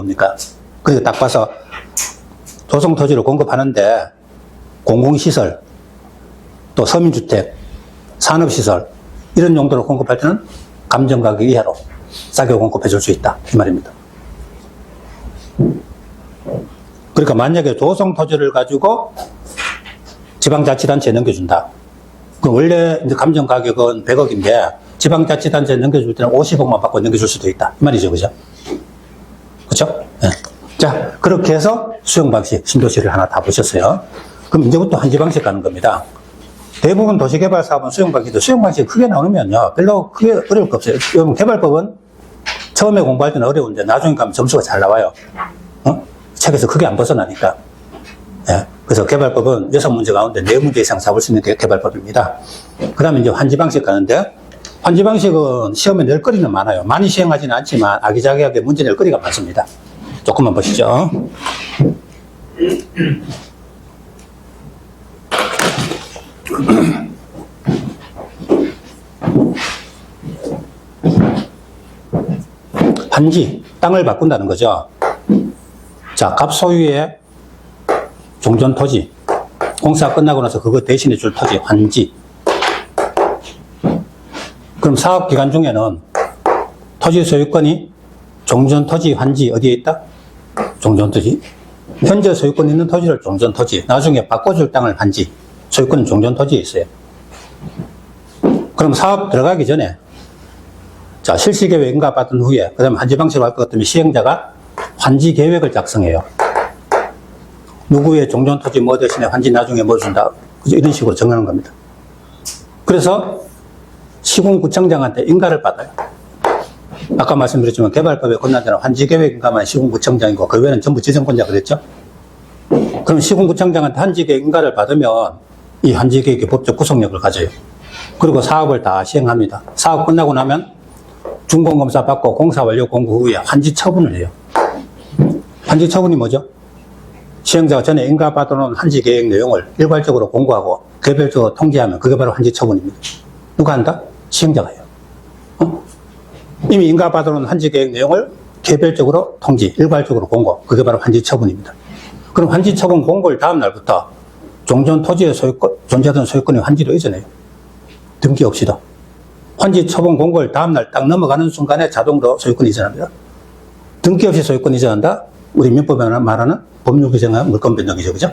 겁니까? 그리고 딱 봐서 조성토지를 공급하는데 공공시설, 또 서민주택, 산업시설 이런 용도로 공급할 때는 감정가격 이하로 싸게 공급해 줄 수 있다 이 말입니다. 그러니까 만약에 조성토지를 가지고 지방자치단체에 넘겨준다. 그럼 원래 이제 감정가격은 100억인데 지방자치단체에 넘겨줄 때는 50억만 받고 넘겨줄 수도 있다 이 말이죠. 그죠? 그렇죠? 네. 자, 그렇게 해서 수용방식 신도시를 하나 다 보셨어요. 그럼 이제부터 한지방식 가는 겁니다. 대부분 도시개발 사업은 수용방식이 크게 나오면요 별로 크게 어려울 거 없어요. 여러분 개발법은 처음에 공부할 때는 어려운데 나중에 가면 점수가 잘 나와요. 책에서 크게 안 벗어나니까. 예. 그래서 개발법은 6문제 가운데 4문제 이상 잡을 수 있는 게 개발법입니다. 그 다음에 이제 환지방식 가는데, 환지방식은 시험에 낼 거리는 많아요. 많이 시행하지는 않지만 아기자기하게 문제 낼 거리가 많습니다. 조금만 보시죠. 환지, 땅을 바꾼다는 거죠. 자, 갑소유의 종전토지, 공사 끝나고 나서 그거 대신해 줄 토지, 환지. 그럼 사업기간 중에는 토지 소유권이 종전토지, 환지 어디에 있다? 종전토지. 현재 소유권 있는 토지를 종전토지, 나중에 바꿔줄 땅을 환지, 소유권은 종전토지에 있어요. 그럼 사업 들어가기 전에 자, 실시계획 인가받은 후에 그 다음에 환지방식으로 할 것 같으면 시행자가 환지계획을 작성해요. 누구의 종전토지 뭐 대신에 환지 나중에 뭐 준다. 그죠? 이런 식으로 정하는 겁니다. 그래서 시군구청장한테 인가를 받아요. 아까 말씀드렸지만 개발법에 권한 자는 환지계획 인가만 시군구청장이고 그 외에는 전부 지정권자 그랬죠? 그럼 시군구청장한테 환지계획 인가를 받으면 이 환지계획의 법적 구속력을 가져요. 그리고 사업을 다 시행합니다. 사업 끝나고 나면 준공검사 받고 공사 완료 공고 후에 환지 처분을 해요. 환지 처분이 뭐죠? 시행자가 전에 인가받아놓은 환지 계획 내용을 일괄적으로 공고하고 개별적으로 통지하면 그게 바로 환지 처분입니다. 누가 한다? 시행자가 해요. 이미 인가받아놓은 환지 계획 내용을 개별적으로 통지, 일괄적으로 공고, 그게 바로 환지 처분입니다. 그럼 환지 처분 공고일 다음 날부터 종전 토지의 소유권, 존재하던 소유권이 환지로 이전해요. 등기 없이도. 환지 처분 공고일 다음 날 딱 넘어가는 순간에 자동으로 소유권 이전합니다. 등기 없이 소유권 이전한다? 우리 민법에 말하는 법률 규정한 물권 변경이죠. 그죠?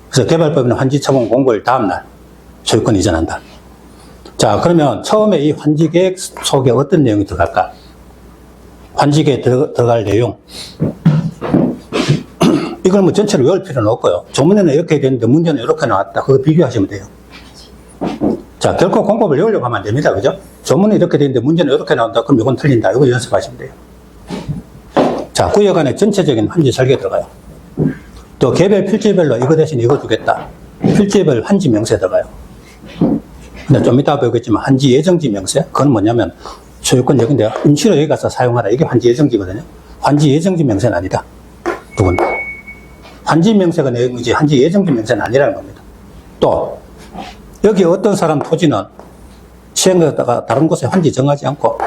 그래서 개발법에는 환지 처분 공고일 다음 날 소유권 이전한다. 자, 그러면 처음에 이 환지 계획 속에 어떤 내용이 들어갈까? 환지 계획에 들어갈 내용. 이걸 뭐 전체를 외울 필요는 없고요. 조문에는 이렇게 되는데 문제는 이렇게 나왔다. 그거 비교하시면 돼요. 자, 결코 공법을 외우려고 하면 안 됩니다. 그죠? 조문은 이렇게 되는데 문제는 이렇게 나온다. 그럼 이건 틀린다. 이거 연습하시면 돼요. 자, 구역 안에 전체적인 환지 설계 들어가요. 또 개별 필지별로 이거 대신 이거 주겠다. 필지별 환지 명세 들어가요. 근데 좀 이따 보겠지만 환지 예정지 명세? 그건 뭐냐면 소유권 여기인데요. 임시로 여기 가서 사용하라. 이게 환지 예정지거든요. 환지 예정지 명세는 아니다. 그건 환지 명세가 내용이지 환지 예정지 명세는 아니라는 겁니다. 또 여기 어떤 사람 토지는 시행자가 다른 곳에 환지 정하지 않고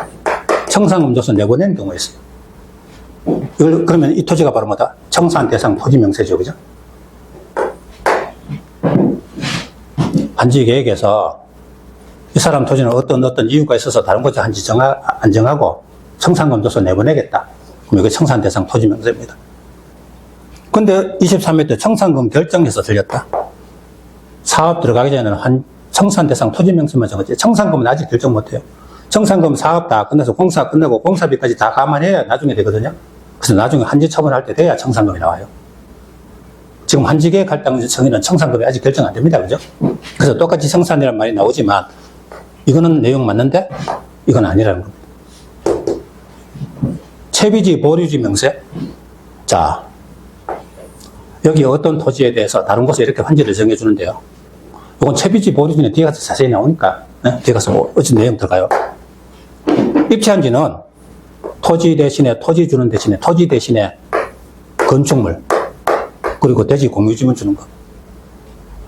청산금 줘서 내보낸 경우가 있어요. 그러면 이 토지가 바로 뭐다? 청산 대상 토지 명세죠. 그죠? 환지 계획에서 이 사람 토지는 어떤 이유가 있어서 다른 곳에 환지 안 정하고 청산금 줘서 내보내겠다. 그럼 이거 청산 대상 토지 명세입니다. 근데 23회 때 청산금 결정해서 들렸다. 사업 들어가기 전에는 청산 대상 토지 명세만 정하지. 청산금은 아직 결정 못해요. 청산금 사업 다 끝나서 공사 끝나고 공사비까지 다 감안해야 나중에 되거든요. 그래서 나중에 환지 처분할 때 돼야 청산금이 나와요. 지금 환지계획 할 당시에는 청산금이 아직 결정 안 됩니다. 그죠? 그래서 똑같이 청산이라는 말이 나오지만 이거는 내용 맞는데 이건 아니라는 겁니다. 채비지 보류지 명세. 자, 여기 어떤 토지에 대해서 다른 곳에 이렇게 환지를 정해주는데요. 이건 채비지 보류지는 뒤에 가서 자세히 나오니까 뒤에 가서 어찌 내용 들어가요. 입체한지는 토지 대신에 토지 주는 대신에 토지 대신에 건축물 그리고 대지 공유지분 주는 거.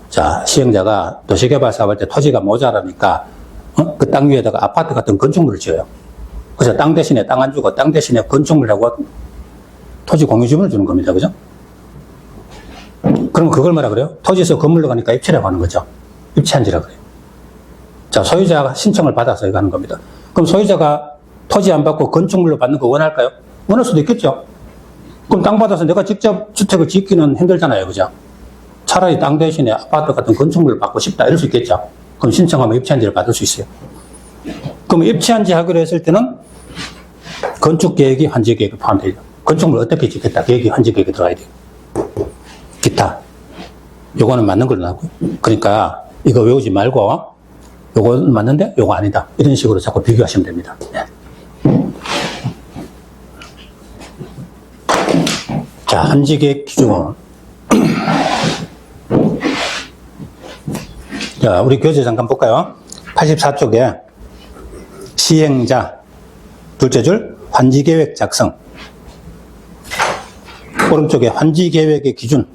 자, 시행자가 도시개발 사업할 때 토지가 모자라니까 그 땅 위에다가 아파트 같은 건축물을 지어요. 그래서 땅 대신에 땅 안 주고 땅 대신에 건축물하고 토지 공유 지분을 주는 겁니다. 그죠? 그럼 그걸 뭐라 그래요? 토지에서 건물로 가니까 입치라고 하는 거죠. 입치한지라고 그래요. 자, 소유자가 신청을 받아서 이거 하는 겁니다. 그럼 소유자가 토지 안 받고 건축물로 받는 거 원할까요? 원할 수도 있겠죠. 그럼 땅 받아서 내가 직접 주택을 짓기는 힘들잖아요. 그죠? 차라리 땅 대신에 아파트 같은 건축물을 받고 싶다. 이럴 수 있겠죠. 그럼 신청하면 입치한지를 받을 수 있어요. 그럼 입치한지 하기로 했을 때는 건축계획이 환지계획에 포함되죠. 건축물 어떻게 짓겠다. 계획이 환지계획에 들어가야 돼요. 기타. 요거는 맞는 걸로 나오고요. 그러니까 이거 외우지 말고 요거는 맞는데 요거 아니다. 이런 식으로 자꾸 비교하시면 됩니다. 네. 자, 환지계획 기준. 자, 우리 교재 잠깐 볼까요? 84쪽에 시행자, 둘째 줄, 환지계획 작성. 오른쪽에 환지계획의 기준.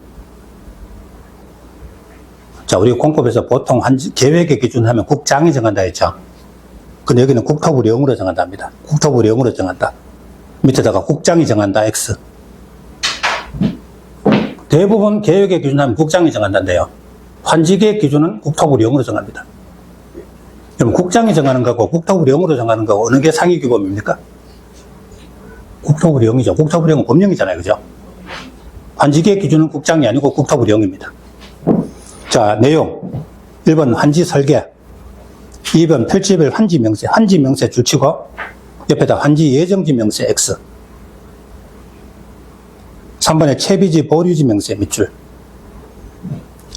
자, 우리 공법에서 보통 계획의 기준 하면 국장이 정한다 했죠. 근데 여기는 국토부령으로 정한답니다. 국토부령으로 정한다. 밑에다가 국장이 정한다, X. 대부분 계획의 기준 하면 국장이 정한다인데요. 환지계획 기준은 국토부령으로 정합니다. 그럼 국장이 정하는 거고 국토부령으로 정하는 거고 어느 게 상위 규범입니까? 국토부령이죠. 국토부령은 법령이잖아요. 그죠? 환지계획 기준은 국장이 아니고 국토부령입니다. 자, 내용. 1번 환지 설계. 2번 필지별 환지 명세. 환지 명세 줄치고 옆에다 환지 예정지 명세 X. 3번에 채비지 보류지 명세 밑줄.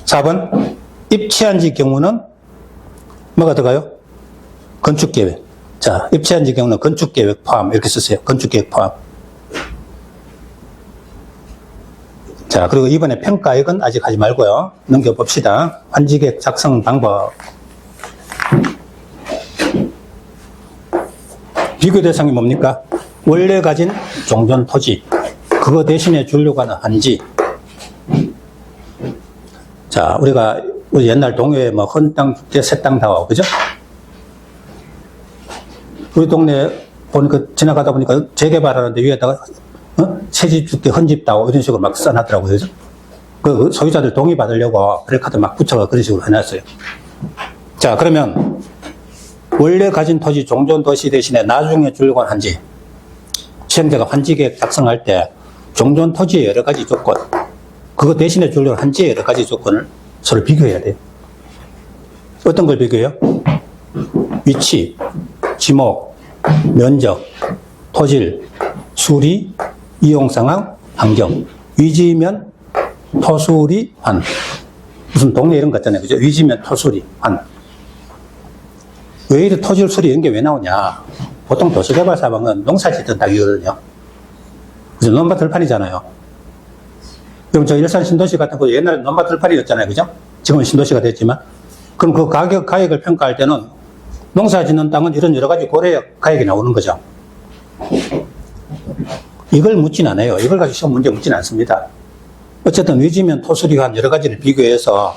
4번 입치한지 경우는 뭐가 들어가요? 건축계획. 자, 입치한지 경우는 건축계획 포함 이렇게 쓰세요. 건축계획 포함. 자, 그리고 이번에 평가액은 아직 하지 말고요. 넘겨봅시다. 환지계획 작성 방법. 비교 대상이 뭡니까? 원래 가진 종전 토지. 그거 대신에 주려고 하는 환지. 자, 우리가 우리 옛날 동요에 뭐 헌땅, 죽제, 새땅 다와, 그죠? 우리 동네 보니까 지나가다 보니까 재개발하는데 위에다가 새집 죽게 헌집 다오 이런 식으로 막 써놨더라고요. 그죠? 그 소유자들 동의 받으려고 플래카드 막 붙여가 그런 식으로 해놨어요. 자, 그러면 원래 가진 토지 종전 도시 대신에 나중에 주려고 하는 환지. 시행자가 환지계획 작성할 때 종전 토지의 여러 가지 조건, 그거 대신에 주려고 하는 환지의 여러 가지 조건을 서로 비교해야 돼요. 어떤 걸 비교해요? 위치, 지목, 면적, 토질, 수리, 이용 상황, 환경. 위지면 토수리, 환. 무슨 동네 이런 거 같잖아요. 그죠? 위지면 토수리, 환. 왜 이렇게 토질 수리 이런 게 왜 나오냐? 보통 도시개발 사업은 농사 짓던 땅이거든요. 그죠? 논밭 들판이잖아요. 그럼 저 일산 신도시 같은 거 옛날에 논밭 들판이었잖아요. 그죠? 지금은 신도시가 됐지만. 그럼 그 가액을 평가할 때는 농사 짓는 땅은 이런 여러 가지 고려 가액이 나오는 거죠. 이걸 묻진 않아요. 이걸 가지고 시험 문제 묻진 않습니다. 어쨌든 위지면 토수리한 여러 가지를 비교해서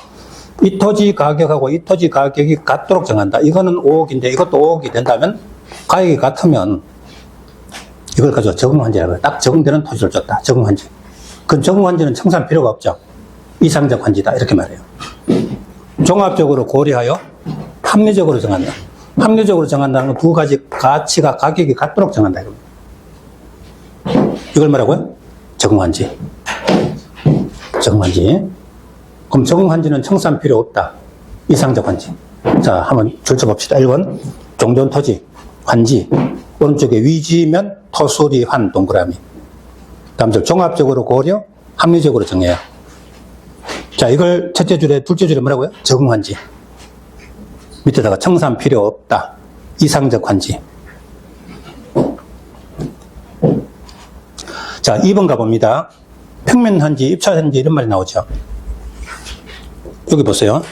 이 토지 가격하고 이 토지 가격이 같도록 정한다. 이거는 5억인데 이것도 5억이 된다면 가격이 같으면 이걸 가지고 적응환지라고 해요. 딱 적응되는 토지를 줬다. 적응환지. 그 적응환지는 청산 필요가 없죠. 이상적 환지다. 이렇게 말해요. 종합적으로 고려하여 합리적으로 정한다. 합리적으로 정한다는 건 두 가지 가치가 가격이 같도록 정한다. 이걸 뭐라고요? 적응환지. 적응환지. 그럼 적응환지는 청산 필요 없다. 이상적 환지. 자, 한번 줄쳐봅시다. 1번 종전 토지, 환지. 오른쪽에 위지면 토수리, 환, 동그라미. 다음 줄 종합적으로 고려, 합리적으로 정해요. 자, 이걸 첫째 줄에, 둘째 줄에 뭐라고요? 적응환지. 밑에다가 청산 필요 없다. 이상적 환지. 자, 2번 가봅니다. 평면환지, 입찰환지 이런 말이 나오죠. 여기 보세요.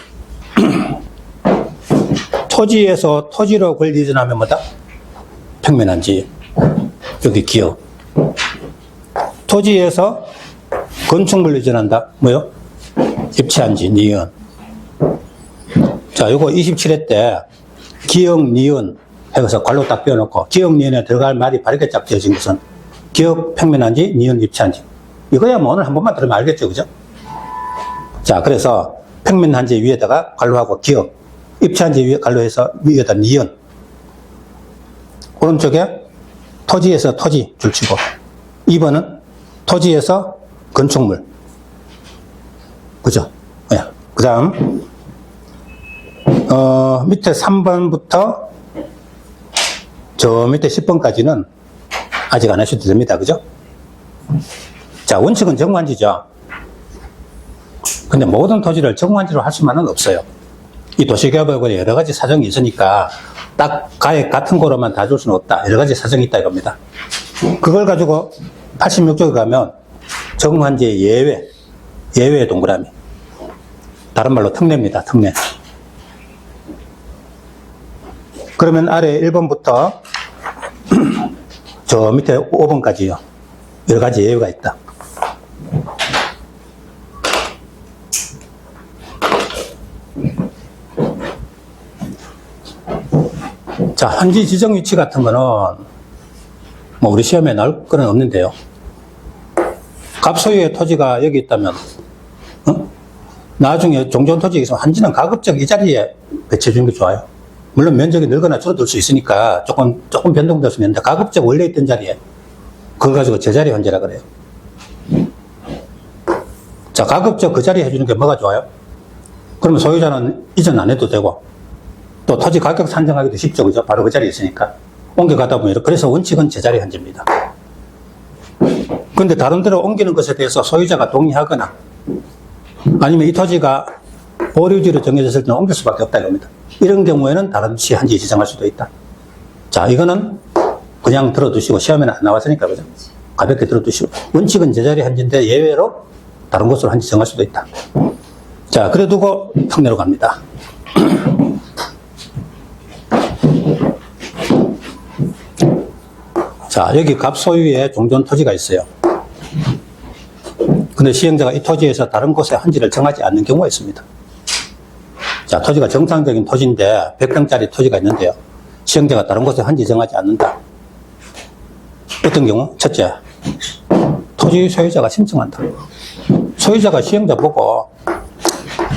토지에서 토지로 걸 이전하면 뭐다? 평면환지. 여기 기억. 토지에서 건축물 이전한다. 뭐요? 입찰환지, 니은. 자, 요거 27회 때 기억, 니은 해서 괄로 딱 띄워놓고 기억, 니은에 들어갈 말이 바르게 딱 지어진 것은 기역 평면한지, 니은 입체한지. 이거야 뭐 오늘 한 번만 들으면 알겠죠, 그죠? 자, 그래서 평면한지 위에다가 관로하고 기역, 입체한지 위에 관로해서 위에다 니은. 오른쪽에 토지에서 토지 줄치고, 2번은 토지에서 건축물. 그죠? 네. 그 다음, 밑에 3번부터 저 밑에 10번까지는 아직 안 하셔도 됩니다. 그죠? 자, 원칙은 정관지죠. 근데 모든 토지를 정관지로 할 수만은 없어요. 이 도시개발구에 여러 가지 사정이 있으니까 딱 가액 같은 거로만 다 줄 수는 없다. 여러 가지 사정이 있다 이겁니다. 그걸 가지고 86쪽에 가면 정관지의 예외의 동그라미. 다른 말로 특례입니다. 특례. 그러면 아래 1번부터 저 밑에 5번까지요. 여러 가지 예외가 있다. 자, 환지 지정 위치 같은 거는 뭐 우리 시험에 나올 거는 없는데요. 갑소유의 토지가 여기 있다면 나중에 종전 토지에 있으면 환지는 가급적 이 자리에 배치해 주는 게 좋아요. 물론 면적이 늘거나 줄어들 수 있으니까 조금 변동될 수 있는데 가급적 원래 있던 자리에 그걸 가지고 제자리 환지라 그래요. 자, 가급적 그 자리에 해주는 게 뭐가 좋아요? 그러면 소유자는 이전 안 해도 되고 또 토지 가격 산정하기도 쉽죠. 그죠? 바로 그 자리에 있으니까. 옮겨가다 보면, 그래서 원칙은 제자리 환지입니다. 근데 다른 데로 옮기는 것에 대해서 소유자가 동의하거나 아니면 이 토지가 보류지로 정해졌을 때는 옮길 수밖에 없다 이겁니다. 이런 경우에는 다른 시 한지 지정할 수도 있다. 자, 이거는 그냥 들어두시고 시험에는 안 나왔으니까 그죠? 가볍게 들어두시고 원칙은 제자리 한지인데 예외로 다른 곳으로 한지 정할 수도 있다. 자, 그래 두고 평내로 갑니다. 자, 여기 갑소유의 종전 토지가 있어요. 근데 시행자가 이 토지에서 다른 곳에 한지를 정하지 않는 경우가 있습니다. 자, 토지가 정상적인 토지인데 100평짜리 토지가 있는데요. 시행자가 다른 곳에 한지 정하지 않는다. 어떤 경우? 첫째, 토지 소유자가 신청한다. 소유자가 시행자 보고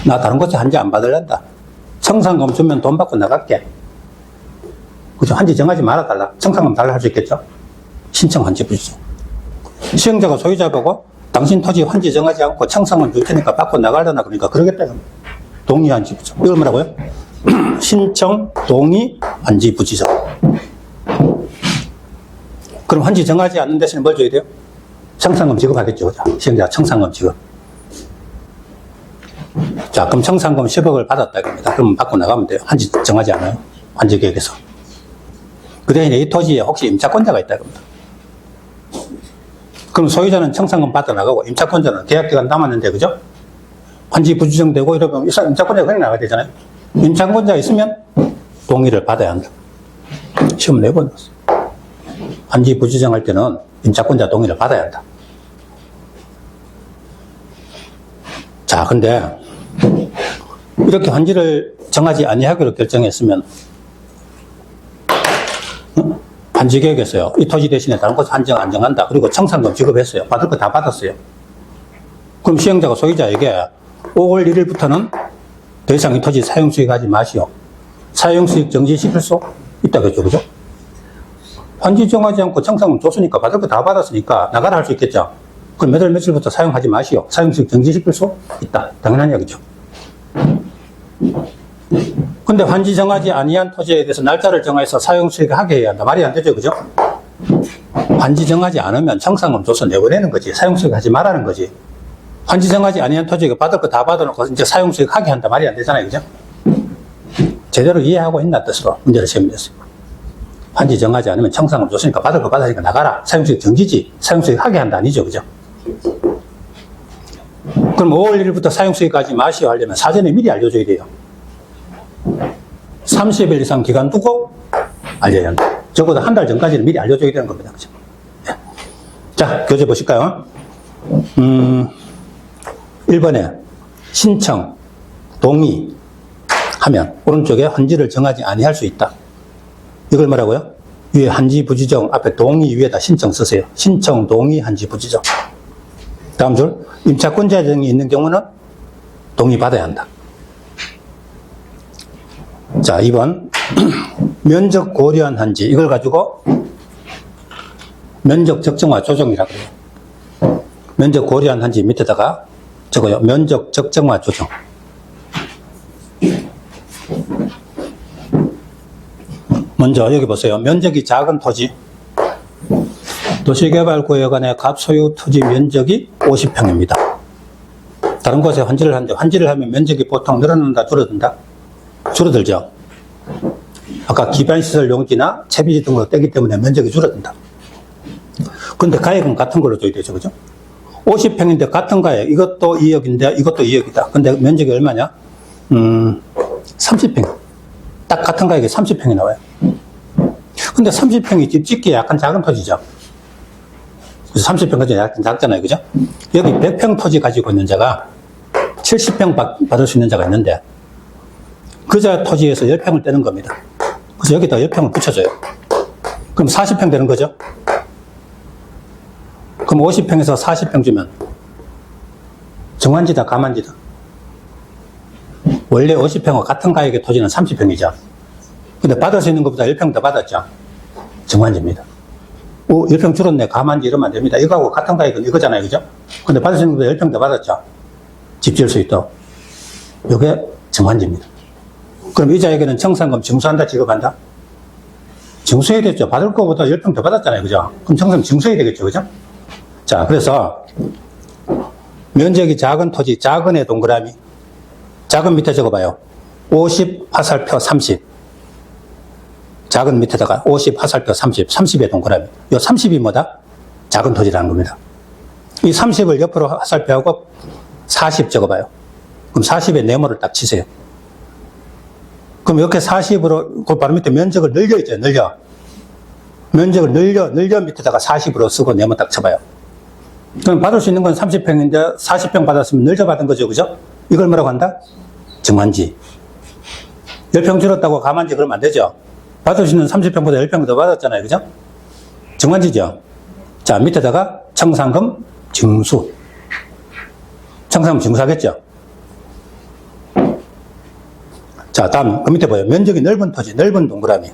나 다른 곳에 한지 안 받을란다. 청산금 주면 돈 받고 나갈게. 그죠? 한지 정하지 말아달라. 청산금 달라 할 수 있겠죠? 신청 한지 부지죠. 시행자가 소유자 보고 당신 토지 환지 정하지 않고 청산금 줄 테니까 받고 나가려나 그러니까 그러겠다. 동의 한지 부지죠. 이걸 뭐라고요? 신청 동의 한지 부지죠. 그럼 환지 정하지 않는 대신에 뭘 줘야 돼요? 청산금 지급하겠죠. 그죠? 시행자 청산금 지급. 자, 그럼 청산금 10억을 받았다 이겁니다. 그럼 받고 나가면 돼요. 한지 정하지 않아요. 환지 계획에서. 그 대신에 이 토지에 혹시 임차권자가 있다 이겁니다. 그럼 소유자는 청산금 받아나가고 임차권자는 계약기간 남았는데 그죠? 환지 부지정되고 이러면 임차권자가 그냥 나가야 되잖아요. 임차권자가 있으면 동의를 받아야 한다. 시험 4번 나왔어요. 환지 부지정할 때는 임차권자 동의를 받아야 한다. 자, 근데 이렇게 환지를 정하지 아니하기로 결정했으면 환지계획에서요. 이 토지 대신에 다른 곳 한정 안 정한다. 그리고 청산금 지급했어요. 받을 거 다 받았어요. 그럼 시행자가 소유자에게 5월 1일부터는 더 이상 이 토지 사용수익 하지 마시오. 사용수익 정지시킬 수 있다겠죠. 그죠? 환지 정하지 않고 청산금 줬으니까 받을 거 다 받았으니까 나가라 할 수 있겠죠. 그럼 몇 월 며칠부터 사용하지 마시오. 사용수익 정지시킬 수 있다. 당연한 이야기죠. 근데 환지 정하지 아니한 토지에 대해서 날짜를 정해서 사용수익을 하게 해야 한다. 말이 안 되죠. 그죠? 환지 정하지 않으면 청산금 줘서 내보내는 거지. 사용수익 하지 말라는 거지. 환지 정하지 아니한 토지가 받을 거 다 받아놓고 이제 사용수익 하게 한다. 말이 안 되잖아요. 그죠? 제대로 이해하고 있나 뜻으로 문제를 제기했어요. 환지 정하지 않으면 청산금 줬으니까 받을 거 받으니까 나가라. 사용수익 정지지. 사용수익 하게 한다. 아니죠. 그죠? 그럼 5월 1일부터 사용수익 하지 마시오 하려면 사전에 미리 알려줘야 돼요. 30일 이상 기간 두고 알려야 한다. 적어도 한 달 전까지는 미리 알려줘야 되는 겁니다. 그죠? 네. 자, 교재 보실까요? 1번에 신청, 동의 하면 오른쪽에 환지를 정하지 아니할 수 있다. 이걸 뭐라고요? 위에 한지 부지정 앞에 동의 위에다 신청 쓰세요. 신청 동의 한지 부지정. 다음 줄 임차권자 등이 있는 경우는 동의 받아야 한다. 자, 2번 면적 고려한 한지 이걸 가지고 면적 적정화 조정이라고 해요. 면적 고려한 한지 밑에다가 적어요. 면적 적정화 조정. 먼저 여기 보세요. 면적이 작은 토지. 도시개발구역안의 갑소유 토지 면적이 50평입니다. 다른 곳에 환지를 하는데 환지를 하면 면적이 보통 늘어난다, 줄어든다? 줄어들죠. 아까 기반시설 용지나 채비 등으로 떼기 때문에 면적이 줄어든다. 근데 가액은 같은 걸로 줘야 되죠, 그죠? 50평인데 같은 가액, 이것도 2억인데 이것도 2억이다. 근데 면적이 얼마냐? 30평. 딱 같은 가격에 30평이 나와요. 근데 30평이 집 짓기에 약간 작은 토지죠. 그래서 30평까지 약간 작잖아요, 그죠? 여기 100평 토지 가지고 있는 자가 70평 받을 수 있는 자가 있는데 그자 토지에서 10평을 떼는 겁니다. 그래서 여기다 10평을 붙여줘요. 그럼 40평 되는 거죠? 그럼 50평에서 40평 주면 정환지다, 가만지다? 원래 50평과 같은 가격의 토지는 30평이죠. 근데 받을 수 있는 것보다 10평 더 받았죠. 정환지입니다. 10평 줄었네, 가만지 이러면 안 됩니다. 이거하고 같은 가격은 이거잖아요, 그죠? 근데 받을 수 있는 것보다 10평 더 받았죠. 집 지을 수 있도록. 이게 정환지입니다. 그럼 이자에게는 청산금 징수한다, 지급한다? 징수해야 되죠. 받을 것보다 10평 더 받았잖아요, 그죠? 그럼 청산금 징수해야 되겠죠, 그죠? 자, 그래서 면적이 작은 토지, 작은 애 동그라미. 작은 밑에 적어봐요. 50 화살표 30. 작은 밑에다가 50 화살표 30. 30의 동그라미. 이 30이 뭐다? 작은 토지라는 겁니다. 이 30을 옆으로 화살표하고 40 적어봐요. 그럼 40의 네모를 딱 치세요. 그럼 이렇게 40으로, 그 바로 밑에 면적을 늘려 있죠, 늘려. 면적을 늘려 밑에다가 40으로 쓰고 네모 딱 쳐봐요. 그럼 받을 수 있는 건 30평인데 40평 받았으면 늘려 받은 거죠, 그죠? 이걸 뭐라고 한다? 정환지. 10평 줄었다고 가만지 그러면 안 되죠? 받을 수 있는 30평보다 10평 더 받았잖아요, 그죠? 정환지죠? 자, 밑에다가 청산금 징수. 청산금 징수하겠죠? 자, 다음, 그 밑에 보여요. 면적이 넓은 토지, 넓은 동그라미.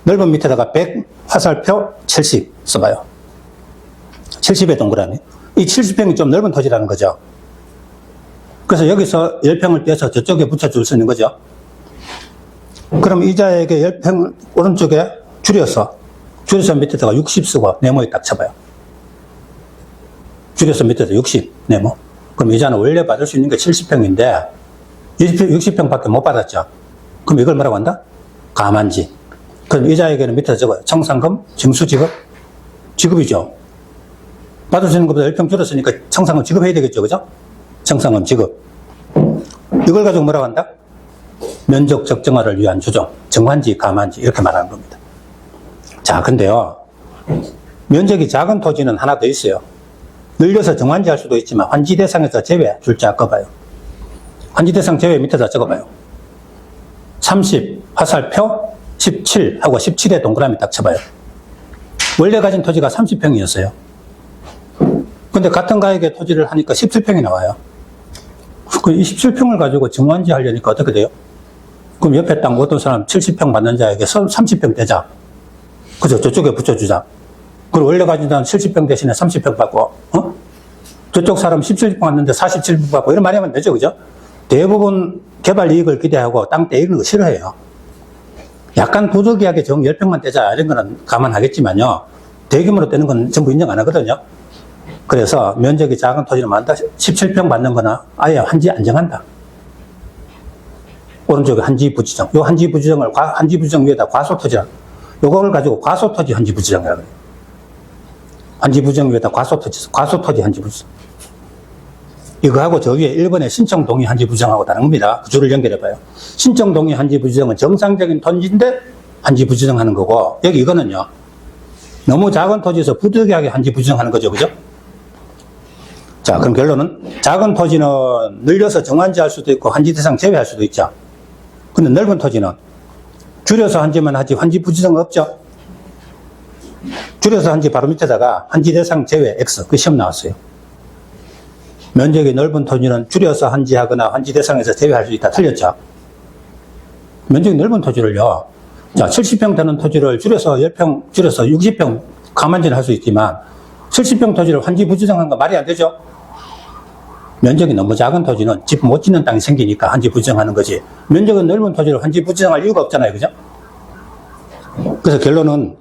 넓은 밑에다가 100 화살표 70 써봐요. 70의 동그라미. 이 70평이 좀 넓은 토지라는 거죠. 그래서 여기서 10평을 떼서 저쪽에 붙여줄 수 있는 거죠. 그럼 이자에게 10평 오른쪽에 줄여서 밑에다가 60 쓰고 네모에 딱 쳐봐요. 줄여서 밑에다 60 네모. 그럼 이자는 원래 받을 수 있는 게 70평인데 60평밖에 못 받았죠. 그럼 이걸 뭐라고 한다? 가만지. 그럼 이자에게는 밑에 적어요. 청산금, 징수 지급? 지급이죠. 받을 수 있는 것보다 10평 줄었으니까 청산금 지급해야 되겠죠, 그죠? 청산금 지급. 이걸 가지고 뭐라고 한다? 면적 적정화를 위한 조정. 정환지, 가만지 이렇게 말하는 겁니다. 자, 근데요. 면적이 작은 토지는 하나 더 있어요. 늘려서 정환지 할 수도 있지만 환지 대상에서 제외 줄자 꺼봐요. 환지 대상 제외 밑에다 적어봐요. 30 화살표 17 하고 17의 동그라미 딱 쳐봐요. 원래 가진 토지가 30평이었어요. 근데 같은 가격의 토지를 하니까 17평이 나와요. 그 27평을 가지고 정환지 하려니까 어떻게 돼요? 그럼 옆에 땅 어떤 사람 70평 받는 자에게 30평 떼자. 그죠? 저쪽에 붙여주자. 그리고 원래 가진 사람 70평 대신에 30평 받고, 저쪽 사람 17평 받는데 47평 받고, 이런 말이 하면 되죠, 그죠? 대부분 개발 이익을 기대하고 땅 떼이는 거 싫어해요. 약간 부득이하게 정 10평만 떼자. 이런 거는 감안하겠지만요. 대규모로 떼는 건 전부 인정 안 하거든요. 그래서 면적이 작은 토지는 많다. 17평 받는 거나 아예 한지 안 정한다. 오른쪽에 한지 부지정. 요 한지 부지정을 한지 부지정 위에다 과소토지라. 요거를 가지고 과소토지 한지 부지정이라고 해요. 한지 부지정 위에다 과소토지 한지 부지정. 이거하고 저 위에 1번에 신청 동의 한지 부지정하고 다른 겁니다. 그 줄을 연결해봐요. 신청 동의 한지 부지정은 정상적인 토지인데 한지 부지정하는 거고, 여기 이거는요. 너무 작은 토지에서 부득이하게 한지 부지정하는 거죠, 그죠? 자, 그럼 결론은 작은 토지는 늘려서 정환지 할 수도 있고 한지 대상 제외할 수도 있죠. 근데 넓은 토지는 줄여서 한지만 하지 환지 부지정 없죠. 줄여서 한지 바로 밑에다가 한지 대상 제외 X, 그 시험 나왔어요. 면적이 넓은 토지는 줄여서 한지하거나 한지 대상에서 제외할 수 있다. 틀렸죠? 면적이 넓은 토지를요, 자, 70평 되는 토지를 줄여서 10평, 줄여서 60평 가만지는 할 수 있지만, 70평 토지를 환지 부지정한 거 말이 안 되죠? 면적이 너무 작은 토지는 집 못 짓는 땅이 생기니까 한지 부지정하는 거지. 면적은 넓은 토지를 한지 부지정할 이유가 없잖아요. 그죠? 그래서 결론은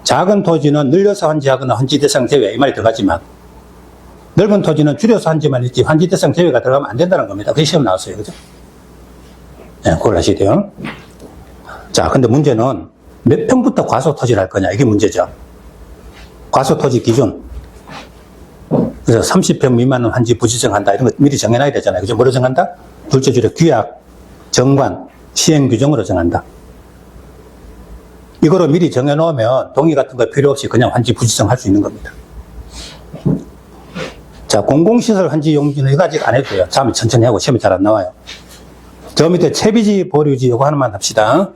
작은 토지는 늘려서 한지하거나 한지 대상 제외, 이 말이 들어가지만, 넓은 토지는 줄여서 한지만 있지 한지 대상 제외가 들어가면 안 된다는 겁니다. 그게 시험 나왔어요. 그죠? 네, 그걸 하셔야 돼요. 자, 근데 문제는 몇 평부터 과소 토지를 할 거냐, 이게 문제죠. 과소 토지 기준. 그래서 30평 미만은 한지 부지정한다, 이런 거 미리 정해놔야 되잖아요. 그죠? 뭐로 정한다? 둘째 줄에 규약, 정관, 시행 규정으로 정한다. 이거로 미리 정해놓으면 동의 같은 거 필요 없이 그냥 한지 부지정할 수 있는 겁니다. 자, 공공시설 한지 용지는 이거 아직 안 해도 돼요. 다음에 천천히 하고 시험이 잘 안 나와요. 저 밑에 채비지, 보류지 이거 하나만 합시다.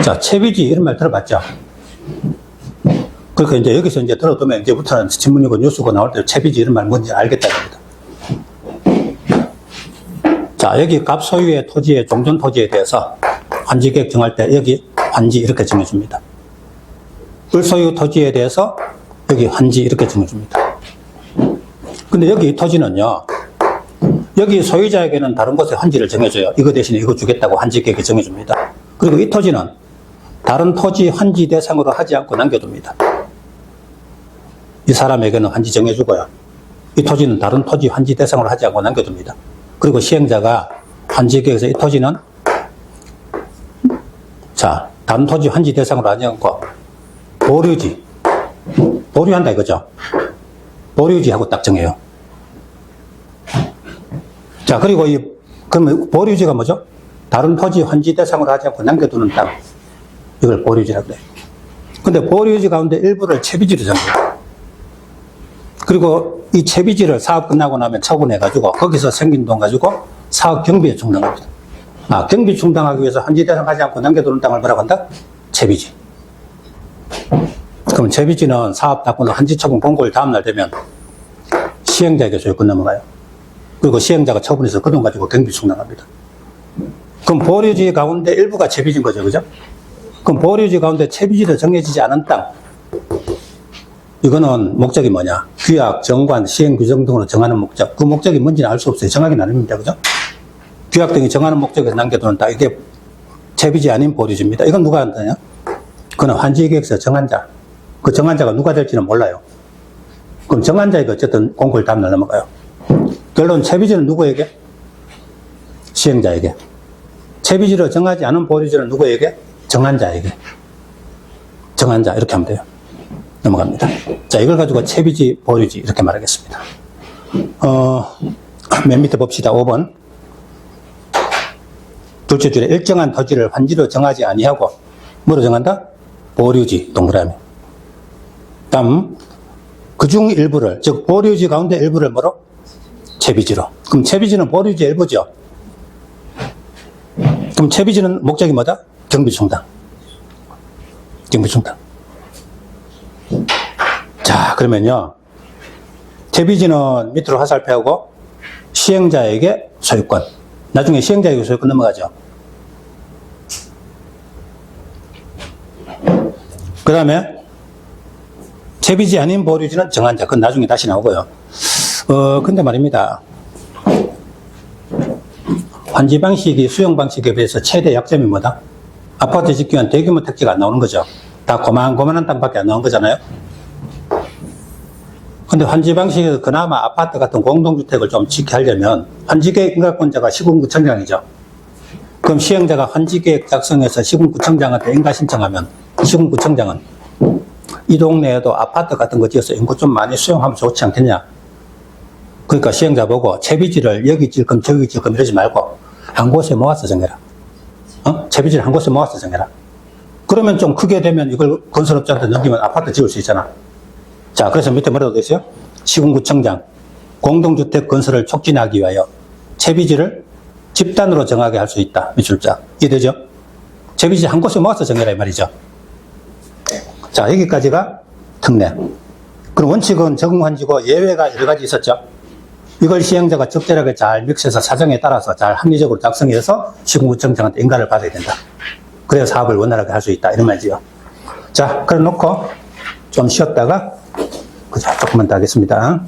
자, 채비지 이런 말 들어봤죠? 그러니까 이제 여기서 이제 들어두면 이제부터는 신문이고 뉴스고 나올 때 채비지 이런 말 뭔지 알겠다는 겁니다. 자, 여기 갑 소유의 토지의 종전 토지에 대해서 환지 계획 정할 때 여기 환지 이렇게 정해줍니다. 을 소유 토지에 대해서 여기 환지 이렇게 정해줍니다. 근데 여기 토지는요, 여기 소유자에게는 다른 곳에 환지를 정해줘요. 이거 대신에 이거 주겠다고 환지 계획에 정해줍니다. 그리고 이 토지는 다른 토지 환지 대상으로 하지 않고 남겨둡니다. 이 사람에게는 환지 정해주고요. 이 토지는 다른 토지 환지 대상으로 하지 않고 남겨둡니다. 그리고 시행자가 환지 계획에서 이 토지는 자, 다른 토지 환지 대상으로 하지 않고 보류지, 보류한다 이거죠. 보류지하고 딱 정해요. 자, 그리고 그러면 보류지가 뭐죠? 다른 토지 환지 대상으로 하지 않고 남겨두는 땅. 이걸 보류지라고 그래요. 근데 보류지 가운데 일부를 채비지로 정해요. 그리고 이 채비지를 사업 끝나고 나면 처분해가지고 거기서 생긴 돈 가지고 사업 경비에 충당합니다. 아, 경비 충당하기 위해서 환지 대상 하지 않고 남겨두는 땅을 뭐라고 한다? 채비지. 그럼 채비지는 사업 닫고는 한지 처분 공고일 다음날 되면 시행자에게 소유권 넘어가요. 그리고 시행자가 처분해서 그 돈 가지고 경비 충당합니다. 그럼 보류지 가운데 일부가 채비지인 거죠. 그죠? 그럼 보류지 가운데 채비지로 정해지지 않은 땅. 이거는 목적이 뭐냐? 규약, 정관, 시행 규정 등으로 정하는 목적. 그 목적이 뭔지는 알 수 없어요. 정하기는 아닙니다. 그죠? 규약 등이 정하는 목적에서 남겨두는 땅. 이게 채비지 아닌 보류지입니다. 이건 누가 한다냐? 그건 환지계획서 정한 자. 그 정한 자가 누가 될지는 몰라요. 그럼 정한 자에게 어쨌든 공고일 다음날 넘어가요. 결론 채비지는 누구에게? 시행자에게. 채비지로 정하지 않은 보류지는 누구에게? 정한 자에게. 정한 자 이렇게 하면 돼요. 넘어갑니다. 자, 이걸 가지고 채비지, 보류지 이렇게 말하겠습니다. 맨 밑에 봅시다. 5번. 둘째 줄에 일정한 토지를 환지로 정하지 아니하고 뭐로 정한다? 보류지, 동그라미. 다음 그중 일부를, 즉 보류지 가운데 일부를 뭐로? 채비지로. 그럼 채비지는 보류지 일부죠. 그럼 채비지는 목적이 뭐다? 경비충당. 경비충당. 자, 그러면요, 채비지는 밑으로 화살표하고 시행자에게 소유권. 나중에 시행자에게 소유권 넘어가죠. 그 다음에 채비지 아닌 보류지는 정한 자. 그건 나중에 다시 나오고요. 근데 말입니다. 환지 방식이 수용 방식에 비해서 최대 약점이 뭐다? 아파트 짓기 위한 대규모 택지가 안 나오는 거죠. 다 고만고만한 땅밖에 안 나온 거잖아요. 근데 환지 방식에서 그나마 아파트 같은 공동주택을 좀 짓게 하려면 환지계획 인가권자가 시군구청장이죠. 그럼 시행자가 환지계획 작성해서 시군구청장한테 인가 신청하면 시군구청장은 이 동네에도 아파트 같은 거 지어서 인구 좀 많이 수용하면 좋지 않겠냐. 그러니까 시행자 보고 채비지를 여기 질 금 저기 질 금 이러지 말고 한 곳에 모아서 정해라. 채비지를 한 곳에 모아서 정해라. 그러면 좀 크게 되면 이걸 건설업자한테 넘기면 아파트 지을 수 있잖아. 자, 그래서 밑에 뭐라고 되어 있어요? 시군구청장 공동주택 건설을 촉진하기 위하여 채비지를 집단으로 정하게 할 수 있다. 미출자. 이해되죠? 재빚이 한 곳에 모아서 정해라 이 말이죠. 자, 여기까지가 특례. 그럼 원칙은 적응환지고 예외가 여러 가지 있었죠. 이걸 시행자가 적절하게 잘 믹스해서 사정에 따라서 잘 합리적으로 작성해서 시군구청장한테 인가를 받아야 된다. 그래야 사업을 원활하게 할 수 있다. 이런 말이죠. 자, 그래 놓고 좀 쉬었다가 그죠? 조금만 더 하겠습니다.